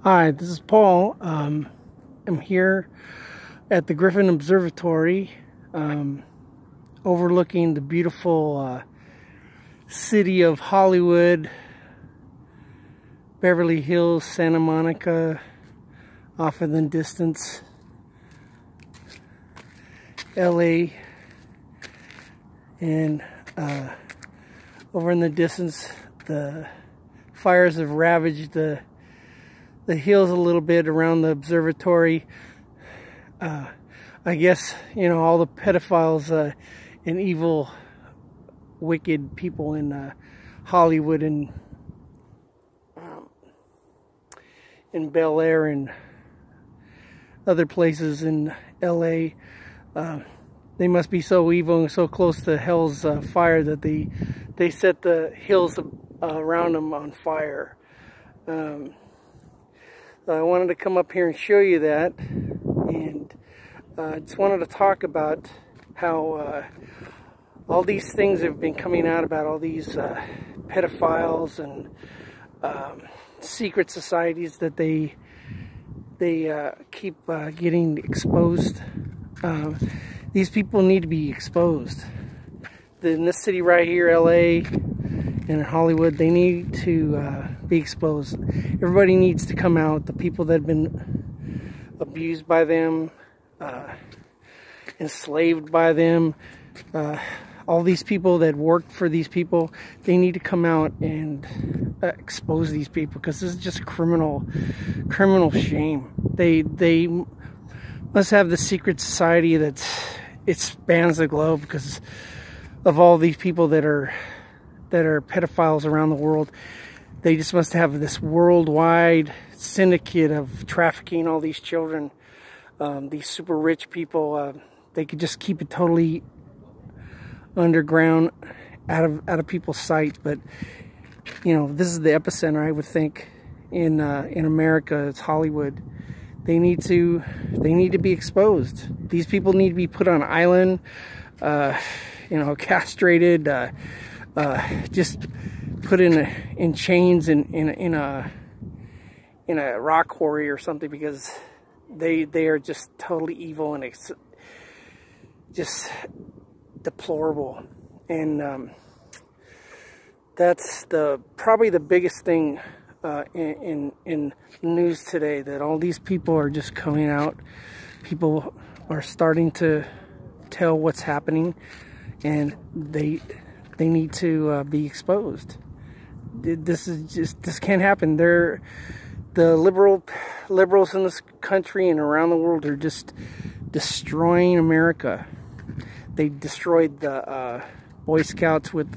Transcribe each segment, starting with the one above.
Hi, this is Paul. I'm here at the Griffin Observatory, overlooking the beautiful city of Hollywood, Beverly Hills, Santa Monica, off in the distance, LA, and over in the distance the fires have ravaged the hills a little bit around the observatory. I guess, you know, all the pedophiles and evil, wicked people in Hollywood and in Bel Air and other places in LA, they must be so evil and so close to hell's fire that they set the hills around them on fire. I wanted to come up here and show you that, and I just wanted to talk about how all these things have been coming out about all these pedophiles and secret societies that they keep getting exposed. These people need to be exposed. In this city right here, LA, and in Hollywood, they need to be exposed. Everybody needs to come out. The people that have been abused by them, enslaved by them, all these people that worked for these people, they need to come out and expose these people, because this is just criminal shame. They must have the secret society it spans the globe because of all these people that are pedophiles around the world. They just must have this worldwide syndicate of trafficking all these children. These super rich people, they could just keep it totally underground, out of people's sight. But you know, this is the epicenter, I would think, in America. It's Hollywood. They need to be exposed. These people need to be put on an island, you know, castrated, just put in chains in a rock quarry or something, because they are just totally evil and it's just deplorable. And that's probably the biggest thing in news today, that all these people are just coming out. People are starting to tell what's happening, and they need to be exposed. This can't happen. The liberals in this country and around the world are just destroying America. They destroyed the Boy Scouts with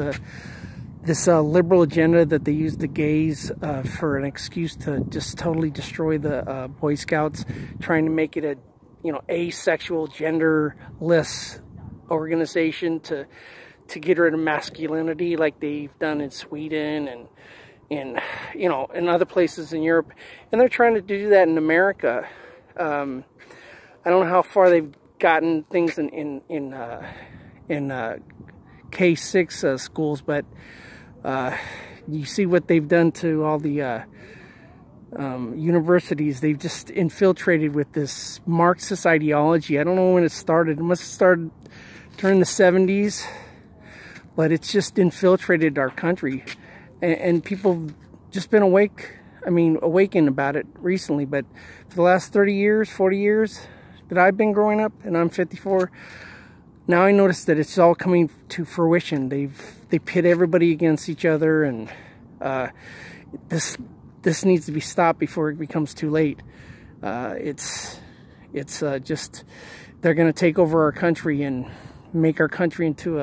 this liberal agenda that they use the gays for an excuse to just totally destroy the Boy Scouts, trying to make it a, you know, asexual, genderless organization to get rid of masculinity, like they've done in Sweden and you know, in other places in Europe. And they're trying to do that in America. I don't know how far they've gotten things in K-6 schools, but you see what they've done to all the universities. They've just infiltrated with this Marxist ideology. I don't know when it started. It must have started during the 70s, but it's just infiltrated our country, and people just been awakened about it recently. But for the last 30 years, 40 years that I've been growing up, and I'm 54, now I notice that it's all coming to fruition. They pit everybody against each other, and this needs to be stopped before it becomes too late. It's just, they're going to take over our country and make our country into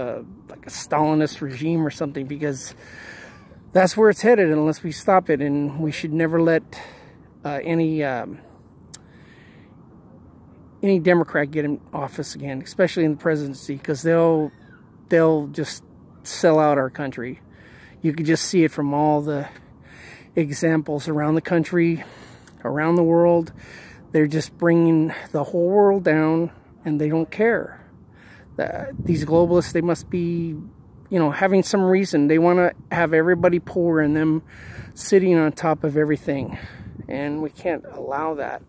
like a Stalinist regime or something, because that's where it's headed unless we stop it. And we should never let any Democrat get in office again, especially in the presidency, because they'll just sell out our country. You could just see it from all the examples around the country, around the world. They're just bringing the whole world down, and they don't care. These globalists, they must be, you know, having some reason. They want to have everybody poor and them sitting on top of everything. and we can't allow that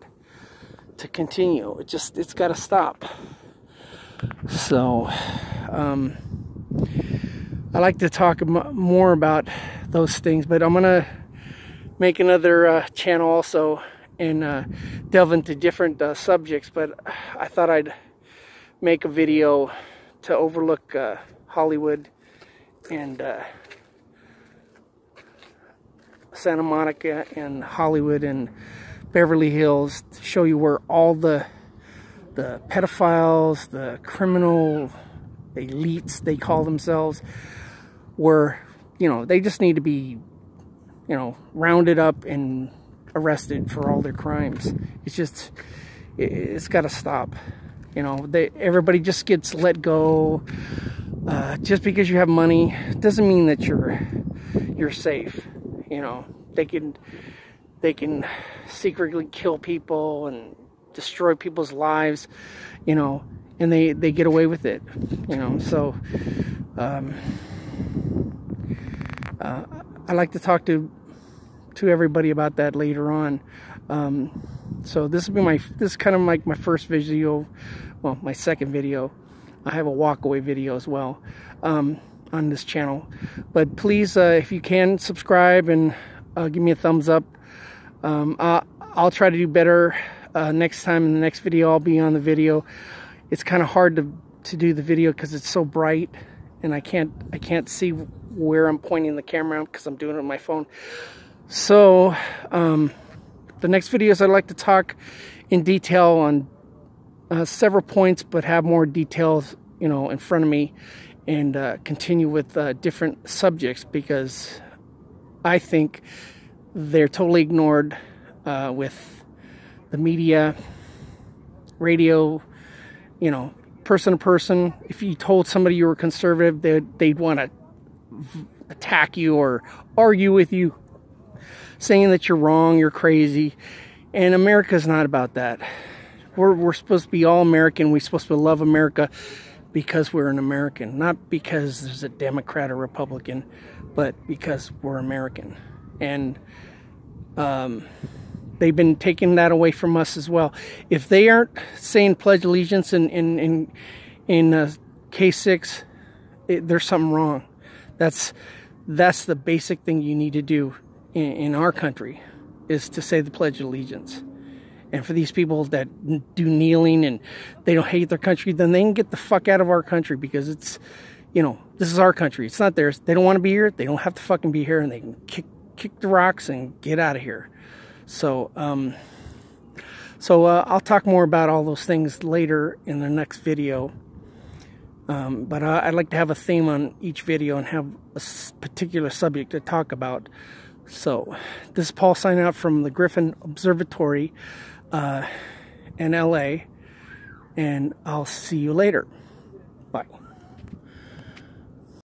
to continue. It's got to stop. So I like to talk more about those things, but I'm gonna make another channel also and delve into different subjects. But I thought I'd make a video to overlook Hollywood and Santa Monica and Hollywood and Beverly Hills, to show you where all the pedophiles, the criminal elites they call themselves, were, you know, they just need to be, you know, rounded up and arrested for all their crimes. It's got to stop. You know, everybody just gets let go. Just because you have money doesn't mean that you're safe. You know, they can secretly kill people and destroy people's lives, you know, and they get away with it, you know. So I like to talk to everybody about that later on. So this will be this is kind of like my first video, well, my second video. I have a walkaway video as well on this channel. But please, if you can, subscribe and give me a thumbs up. I'll try to do better next time. In the next video, I'll be on the video. It's kind of hard to do the video because it's so bright, and I can't see where I'm pointing the camera because I'm doing it on my phone. So the next videos, I'd like to talk in detail on several points, but have more details, you know, in front of me, and continue with different subjects, because I think they're totally ignored with the media, radio, you know, person to person. If you told somebody you were conservative, they'd want to attack you or argue with you, saying that you're wrong, you're crazy. And America's not about that. We're supposed to be all American. We're supposed to love America because we're an American, not because there's a Democrat or Republican, but because we're American. And they've been taking that away from us as well. If they aren't saying pledge allegiance in K6, there's something wrong. That's the basic thing you need to do in our country, is to say the pledge of allegiance. And for these people that do kneeling and they don't hate their country, then they can get the fuck out of our country, because it's, you know, this is our country. It's not theirs. They don't want to be here. They don't have to fucking be here, and they can kick the rocks and get out of here. So, I'll talk more about all those things later in the next video. But I'd like to have a theme on each video and have a particular subject to talk about. So, this is Paul signing out from the Griffin Observatory in LA, and I'll see you later. Bye.